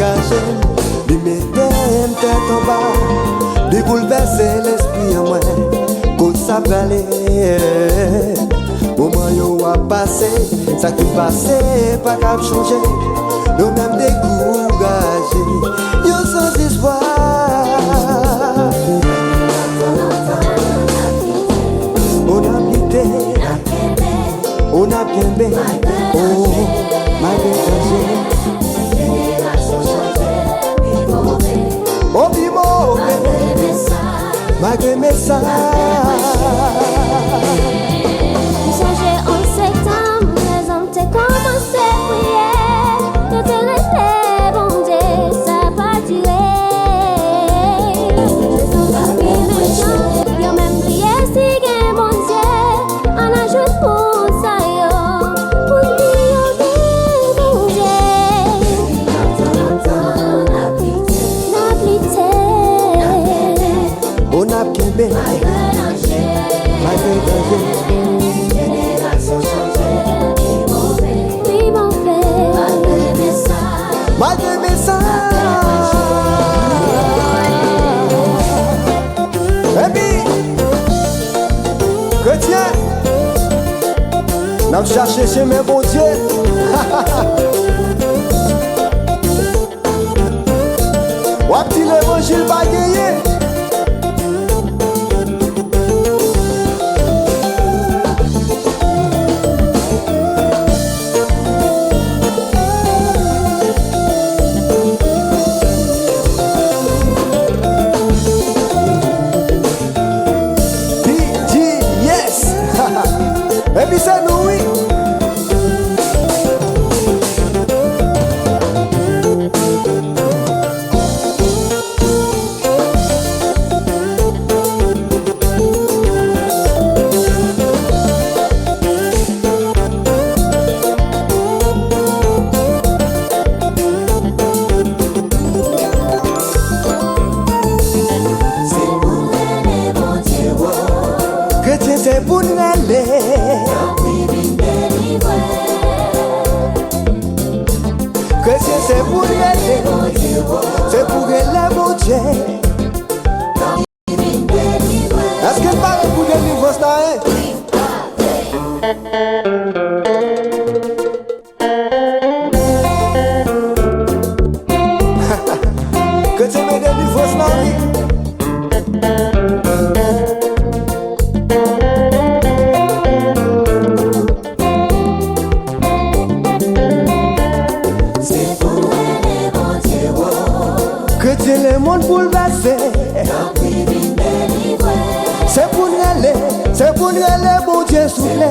découragé, lui mettait une tête en bas, lui bouleverser l'esprit en moi, qu'on s'appelait. Moment yo a passé, ça qui passé, pas qu'à changer, nous même découragés, yo sans espoir. On a quitté, on a bien bé, oh, malgré oh, bi mauvais, malgré mes ça. Changer en septembre, les hommes t'es commencé à prier. Yo te laissé, bon Dieu, ça va durer. Yo même prié si gain bon Dieu, on ajoute pour ça yo, pour dire bon Dieu. N'a plité, On a bien bé, malgré danger. Malgré mes ça. Et puis, chrétien, n'a cherché chez mes bons dieux. Wapti l'évangile va gagner. Et puis c'est nous, oui. Chrétien, c'est pour nous aller. Chrétien, c'est pour y aller, c'est pour aller mon Dieu. Est-ce qu'elle parle pour délivrance là, hein? Chrétien, mais délivrance là, oui. Chrétien, le monde bouleversé. C'est pour nous aller, mon Dieu soufflé.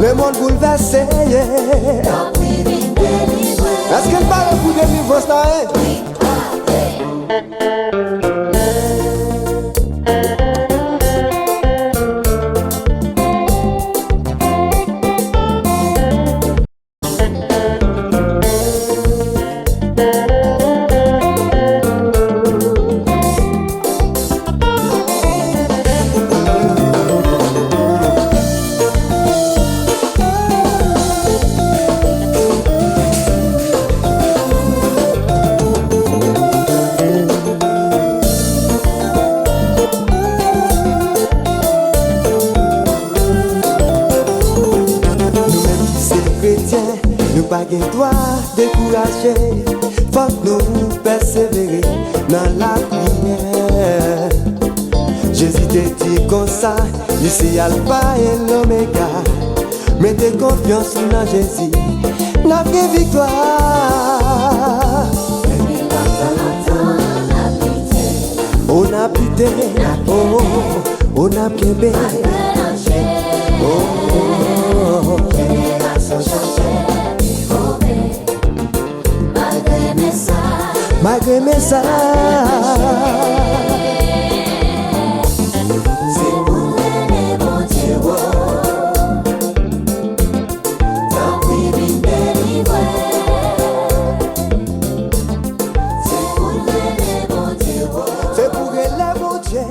Le monde bouleversé. Est-ce qu'elle parle pour délivrance là, hein? Nous pas de droit décourager, faut que nous persévérer dans la prière. Jésus te dit comme ça, ici Alpha et l'Oméga. Mettez confiance dans Jésus, la vraie victoire. On a pité, oh, on a bien oh. Malgré mes ça. C'est pour les bon Dieu. Tant pis, vine délivrer. C'est pour les bon Dieu. C'est pour les bon Dieu.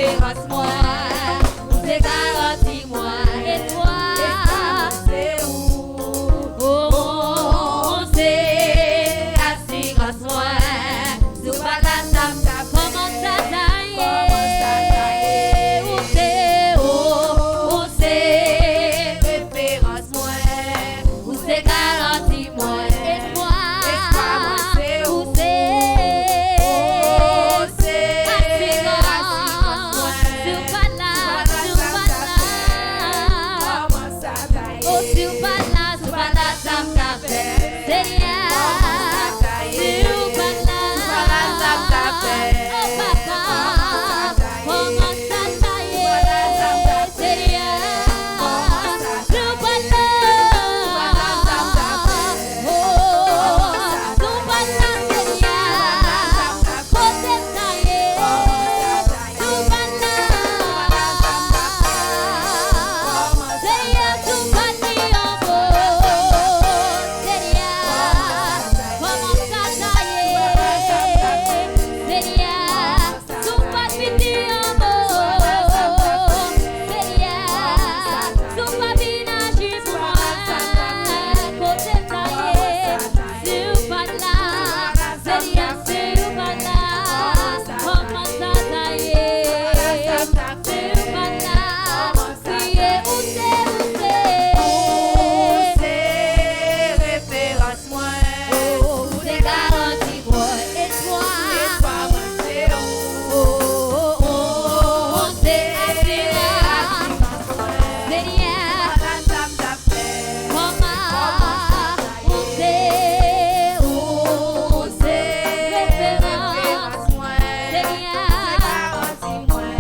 espérance moi, ou c'est garanti moi, et toi, c'est où? Oh, c'est assurance moi, sous pas la table, comment ça taille, où c'est référence moi, où c'est garanti moi, et toi, où c'est assurance moi, sous pas la, oh sous pas la table café, c'est rien, sous pas la oh papa, comment ça taille, c'est rien, sous pas la, oh sous pas la c'est rien, côté taille, sous pas la, c'est rien, sous pas ni en beau, c'est rien, comment ça taille, c'est rien, sous pas ni en beau, c'est rien, sous pas ménage pour moi, côté taille, sous pas là, c'est rien, sous pas là, comment ça taille, sous pas là, crier où c'est référence moi, où c'est garanti moi, et toi, c'est assurance, c'est rien, comment, où c'est référence, c'est rien, et toi,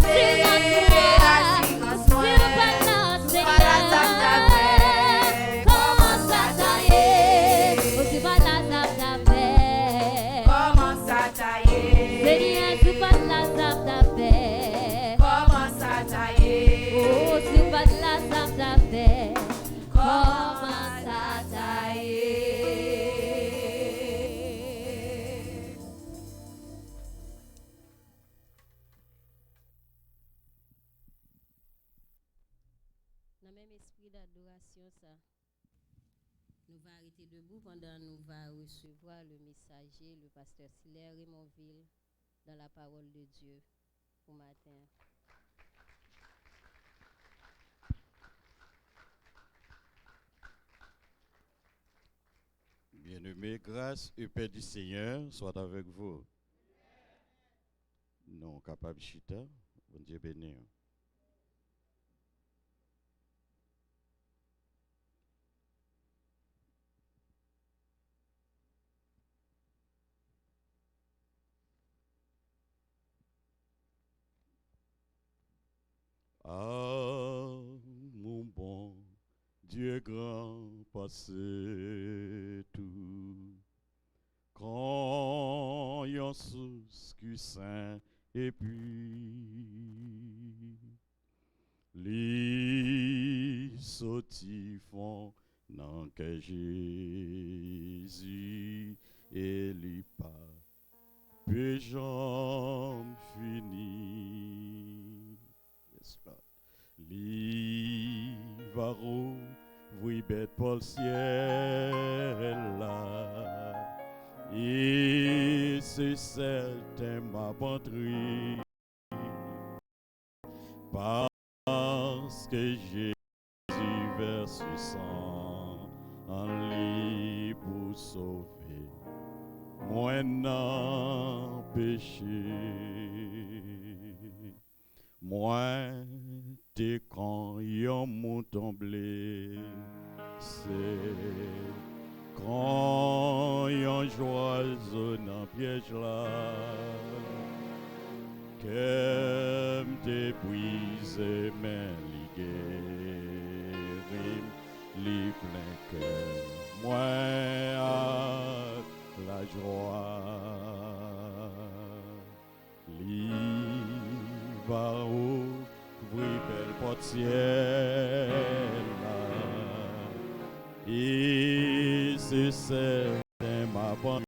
où c'est assurance moi, sur balance, c'est rien, comment ça taille, où c'est balance, ça fait. Comment ça taille? C'est rien, c'est pas de la sable d'affaires. Comment ça taille? Oh, c'est pas de la sable d'affaires. Comment ça taille? Dans le même esprit d'adoration, ça, nous va arrêter debout pendant nous va recevoir le messager, le pasteur Silaire Raymondville, dans la parole de Dieu au matin. Bien-aimés, grâce et paix du Seigneur soit avec vous. Non, capable chita, bon Dieu béni. Ah, mon bon Dieu grand, passé tout. Quand yon sous saint et puis li sorti fond nan que Jésus et li pas peu jambes fini. Yes, Lord. Li va rouvrir bête pour le ciel là. Et c'est certain ma patrie, parce que Jésus verse sang en lit pour sauver moi non péché. Moi t'es quand yon mon tombé, c'est quand yon joyeux dans piège là, que m'te brisé mais li guérim, li plein cœur, moi à la joie, li va ouvrir belle portière là. Et c'est certain ma bonne